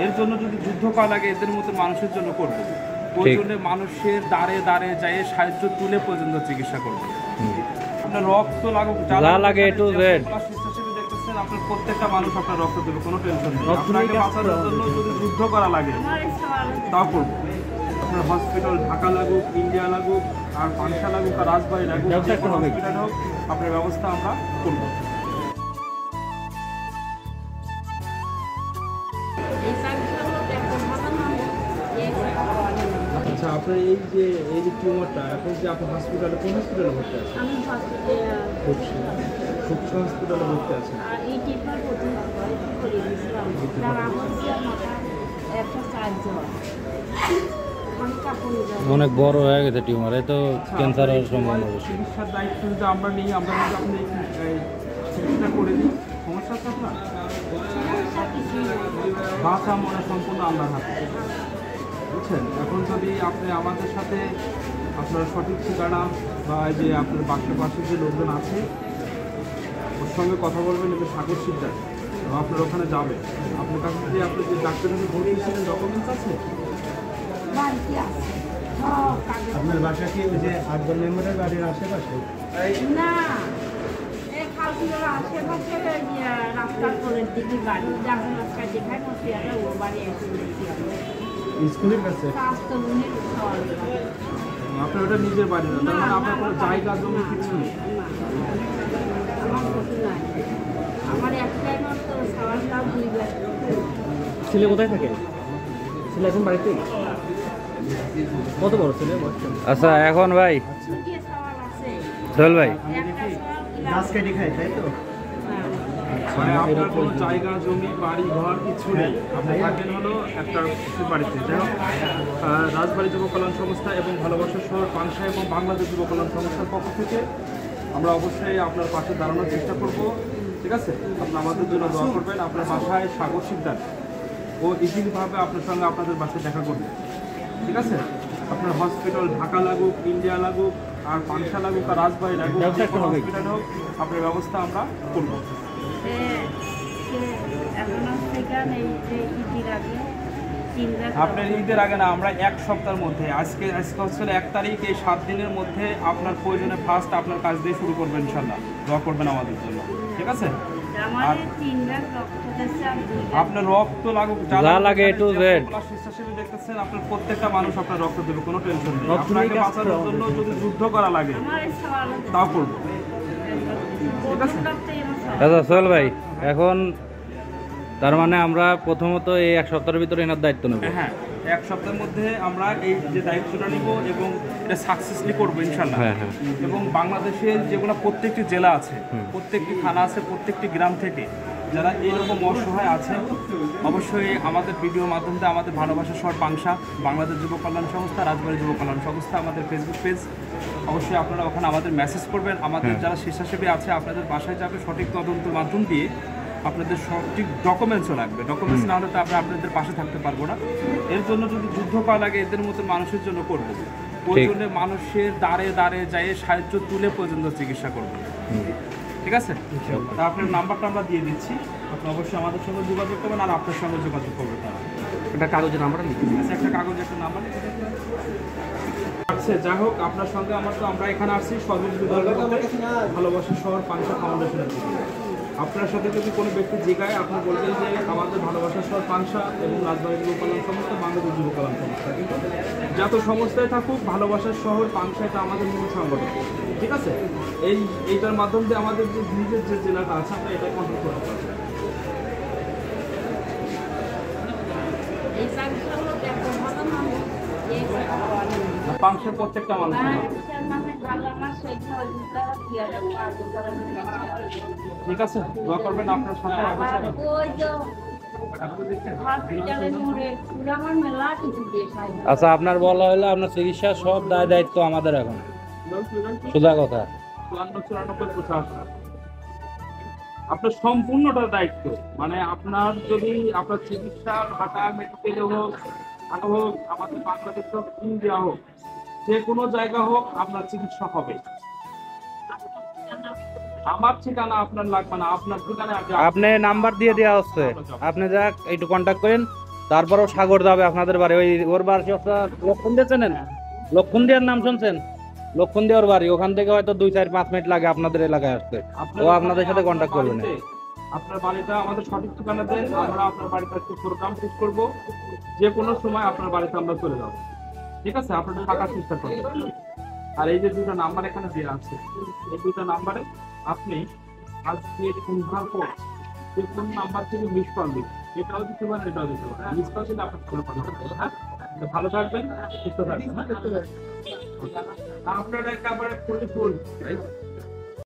এর জন্য যদি যুদ্ধ করা লাগে এদের মতো মানুষের জন্য করবো। প্রয়োজনে মানুষের দাঁড়ে দাঁড়ে যায় সাহায্য তুলে পর্যন্ত চিকিৎসা করবো। আপনার রক্ত লাগুক যা লাগে A to Z স্বেচ্ছাসেবী দেখতেছেন, আপনার প্রত্যেকটা মানুষ আপনার রক্ত দেবে, কোনো টেনশন নেই। আপনাকে বাঁচানোর জন্য যদি যুদ্ধ করা লাগে তাও করবো। আপনার হসপিটাল ঢাকা লাগুক, ইন্ডিয়া লাগুক, আর পাংশা লাগুক, আর রাজবাড়ি লাগুক, হসপিটাল হোক, আপনার ব্যবস্থা আমরা করবো। আচ্ছা, আপনার এই যে টিউমারটা এখন যে আপনি হসপিটালে, কোন হসপিটালে ভর্তি আছেন? আমি খুবশি হসপিটালে ভর্তি আছেন। আর এই টিউমার করে দিয়েছিলাম, তার হচ্ছে মাথা একটা চার্জ হয়, অনেক বড় হয়ে গেছে টিউমার, এই তো ক্যান্সার হওয়ার সম্ভাবনা বেশি। চিকিৎসার দায়িত্ব যদি আমরা নিই, আমরা যদি আপনি চিকিৎসা করে দিই, সমস্যা আছে আপনার? বাঁচা মনে সম্পূর্ণ আল্লাহর হাতে, বুঝছেন? এখন যদি আপনি আমাদের সাথে আপনার সঠিক ঠিকানা বা যে আপনার পাশে যে লোকজন আছে ওর সঙ্গে কথা বলবেন, এটা সাগর সিদ্ধার, আপনার ওখানে যাবে। আপনার কাছে যদি আপনি যে ডাক্তারের ভর্তি ছিলেন ডকুমেন্টস আছে? আপনার বাসা কি ওই যে 8 নম্বরের বাড়ির আশেপাশে? না, আশেপাশে রাস্তার পরের দিকে বাড়ি, যখন রাস্তায় দেখায় ওর বাড়ি এসে স্কুলের কাছে। আপনার ওটা নিজের বাড়ি না, তার মানে আপনার কোনো জায়গা জমি কিছু নেই? আমার একটাই মাত্র সাওয়ারটা 2 বার। ছেলে কোথায় থাকে? ছেলে এখন বাড়িতে? কত বড় ছেলে? আচ্ছা, এখন ভাই সোহেল ভাই গাছ কেটে খায়, তাই তো? মানে আপনার কোনো জায়গা জমি বাড়ি ঘর কিছু নেই, আপনি থাকেন হলো একটা বাড়িতে। যাই হোক, রাজবাড়ী যুব কল্যাণ সংস্থা এবং ভালোবাসার শহর পাংশা এবং বাংলাদেশ যুব কল্যাণ সংস্থার পক্ষ থেকে আমরা অবশ্যই আপনার পাশে দাঁড়ানোর চেষ্টা করব, ঠিক আছে? আপনি আমাদের জন্য দোয়া করবেন। আপনার বাসায় সাগর সিদ্ধার ও ইজিলিভাবে আপনার সঙ্গে আপনাদের বাসায় দেখা করবে, ঠিক আছে? আপনার হসপিটাল ঢাকা লাগুক, ইন্ডিয়া লাগুক, আর পাংশা লাগুক, আর রাজবাড়ি লাগুক, হসপিটাল হোক, আপনার ব্যবস্থা আমরা করবো। আপনার ঈদের আগে না, আমরা 1 সপ্তাহের মধ্যে, আজকে হচ্ছে 1 তারিখ, এই 7 দিনের মধ্যে আপনার প্রয়োজনে ফার্স্ট আপনার কাজ দিয়ে শুরু করবেন ইনশাল্লাহ। দোয়া করবেন আমাদের জন্য, ঠিক আছে? আর আপনার রক্ত লাগুক যা লাগে A to Z স্বেচ্ছাসেবী দেখতেছেন, আপনার প্রত্যেকটা মানুষ আপনার রক্ত দেবে, কোনো টেনশন নেই। আপনাকে বাঁচানোর জন্য যদি যুদ্ধ করা লাগে তাও করবো, ঠিক আছে? আচ্ছা সোহেল ভাই, এখন তার মানে আমরা প্রথমত এই 1 সপ্তাহের ভিতরে এনার দায়িত্ব নেব। হ্যাঁ, 1 সপ্তাহের মধ্যে আমরা এই যে দায়িত্বটা নিব এবং এটা সাকসেসফুলি করবো ইনশাল্লাহ। হ্যাঁ হ্যাঁ। এবং বাংলাদেশের যেগুলো প্রত্যেকটি জেলা আছে, প্রত্যেকটি থানা আছে, প্রত্যেকটি গ্রাম থেকে যারা এইরকম অসহায় আছে, অবশ্যই আমাদের ভিডিওর মাধ্যমে আমাদের ভালোবাসার শহর পাংশা, বাংলাদেশ যুব কল্যাণ সংস্থা, রাজবাড়ী যুব কল্যাণ সংস্থা, আমাদের ফেসবুক পেজ, অবশ্যই আপনারা ওখানে আমাদের মেসেজ করবেন। আমাদের যারা স্বেচ্ছাসেবী আছে আপনাদের বাসায় যাবে, সঠিক তদন্তের মাধ্যম দিয়ে আপনাদের সঠিক ডকুমেন্টসও লাগবে। ডকুমেন্টস না হলে তো আমরা আপনাদের পাশে থাকতে পারবো না। এর জন্য যদি যুদ্ধ করা লাগে এদের মতো মানুষের জন্য করবো। প্রয়োজনে মানুষের দাঁড়ে দাঁড়ে যায় সাহায্য তুলে পর্যন্ত চিকিৎসা করবো, ঠিক আছে? তা আপনার নাম্বারটা আমরা দিয়ে দিচ্ছি, আপনি অবশ্যই আমাদের সঙ্গে যোগাযোগ করবেন, আর আপনার সঙ্গে যোগাযোগ করবেন তারা। একটা কাগজের নাম্বার লিখে একটা কাগজে একটা নাম্বার আচ্ছা। যাই হোক, আপনার সঙ্গে আমরা এখানে আসছি ভালোবাসার শহর পাংশা ফাউন্ডেশনের থেকে। আপনার সাথে যদি কোনো ব্যক্তি জিজ্ঞায়, আপনি বলবেন যে আমাদের ভালোবাসার শহর পাংশা এবং রাজবাড়ী যুব কল্যাণ সংস্থা, বাংলাদেশ যুব কল্যাণ সংস্থা। কিন্তু যত সংস্থায় থাকুক, ভালোবাসার শহর পাংশা এটা আমাদের মূল সংগঠন, ঠিক আছে? এইটার মাধ্যম দিয়ে আমাদের যে নিজের যে জেলাটা আছে আমরা এটাই কন্ট্রোল করতে পারবো। পাংশার প্রত্যেকটা মানুষ, ঠিক আছে? দোয়া করবেন আপনার সাথে। আচ্ছা, আপনার বলা হলো আপনার চিকিৎসার সব দায়িত্ব আমাদের এখন, সোজা কথা। 54-94-50 আপনার সম্পূর্ণটা দায়িত্ব। মানে আপনার যদি আপনার চিকিৎসা ঢাকা মেডিকেলে হোক, হোক আমাদের বাংলাদেশ হোক, ইন্ডিয়া হোক, যে কোনো জায়গা হোক, আপনার চিকিৎসা হবে। আমার ঠিকানা আপনার লাগবে না, আপনার ঠিকানা আপনি নাম্বার দিয়ে দেওয়া হচ্ছে, আপনি যা একটু কন্ট্যাক্ট করেন, তারপরেও সাগর যাবে আপনাদের বাড়ি, ওই ওর বাড়ি আপনার লক্ষণ দিয়ে চেনেন? লক্ষণ দিয়ার নাম শুনছেন? লক্ষণ দেওয়ার বাড়ি, ওখান থেকে হয়তো 2-4-5 মিনিট লাগে আপনাদের এলাকায় আসতে। ও আপনাদের সাথে কন্ট্যাক্ট করবে না। আপনার বাড়িটা আমাদের সঠিক ঠিকানাতে, আমরা আপনার বাড়িতে একটু প্রোগ্রাম শেষ করবো, যে কোনো সময় আপনার বাড়িতে আমরা চলে যাবো, ঠিক আছে? আপনাদের থাকার চেষ্টা করবেন। আর এই যে দুটো নাম্বার এখানে দেওয়া আছে, এই দুটো নাম্বারে আপনি আজকে সন্ধ্যার পর যে কোন নাম্বার থেকে মিস কল দিন, এটাও দিতে পারেন, এটাও দিতে পারেন। মিস কল দিলে আপনার ফোন পাবেন। হ্যাঁ, তো ভালো থাকবেন, সুস্থ থাকবেন। আপনার একটা আবার ফুল